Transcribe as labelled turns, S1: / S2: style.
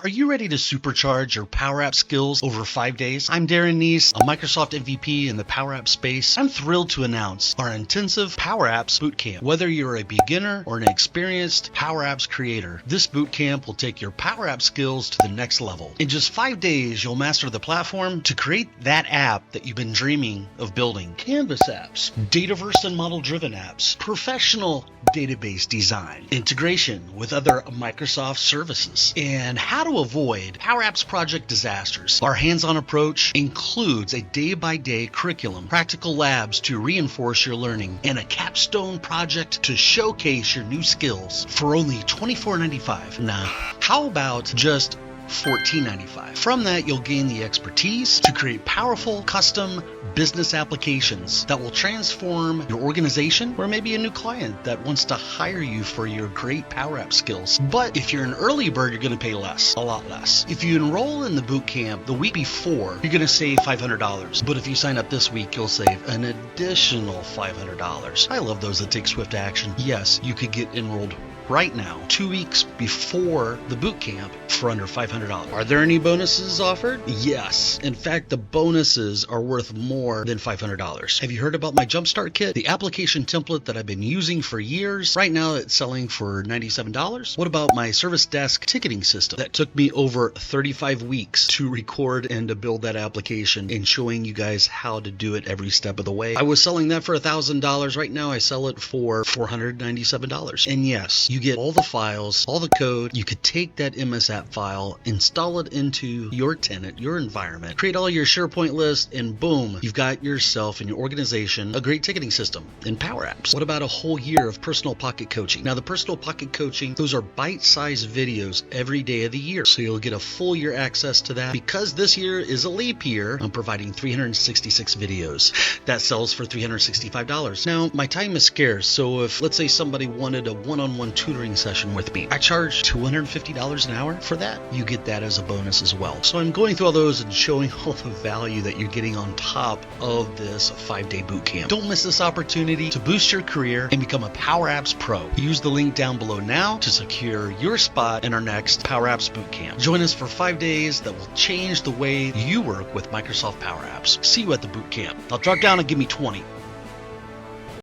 S1: Are you ready to supercharge your Power App skills over 5 days? I'm Darren Neese, a Microsoft MVP in the Power App space. I'm thrilled to announce our intensive Power Apps Bootcamp. Whether you're a beginner or an experienced Power Apps creator, this bootcamp will take your Power App skills to the next level. In just 5 days, you'll master the platform to create that app that you've been dreaming of building. Canvas apps, Dataverse and model-driven apps, professional database design, integration with other Microsoft services, and how to avoid Power Apps project disasters. Our hands-on approach includes a day-by-day curriculum, practical labs to reinforce your learning, and a capstone project to showcase your new skills for only $24.95. Nah, how about just $14.95. From that, you'll gain the expertise to create powerful, custom business applications that will transform your organization or maybe a new client that wants to hire you for your great Power App skills. But if you're an early bird, you're going to pay less, a lot less. If you enroll in the bootcamp the week before, you're going to save $500. But if you sign up this week, you'll save an additional $500. I love those that take swift action. Yes, you could get enrolled right now, 2 weeks before the bootcamp for under $500. Are there any bonuses offered? Yes. In fact, the bonuses are worth more than $500. Have you heard about my JumpStart Kit? The application template that I've been using for years. Right now it's selling for $97. What about my service desk ticketing system that took me over 35 weeks to record and to build that application and showing you guys how to do it every step of the way? I was selling that for $1,000. Right now I sell it for $497. And yes, you get all the files, all the code. You could take that MS App file, install it into your tenant, your environment, create all your SharePoint lists, and boom, you've got yourself and your organization a great ticketing system in Power Apps. What about a whole year of personal pocket coaching? Now, the personal pocket coaching, those are bite-sized videos every day of the year. So you'll get a full year access to that. Because this year is a leap year, I'm providing 366 videos. That sells for $365. Now, my time is scarce, so if, let's say, somebody wanted a one-on-one tutoring session with me, I charge $250 an hour for that. You get that as a bonus as well. So I'm going through all those and showing all the value that you're getting on top of this 5-day bootcamp. Don't miss this opportunity to boost your career and become a Power Apps pro. Use the link down below now to secure your spot in our next Power Apps bootcamp. Join us for 5 days that will change the way you work with Microsoft Power Apps. See you at the bootcamp. Now drop down and give me 20.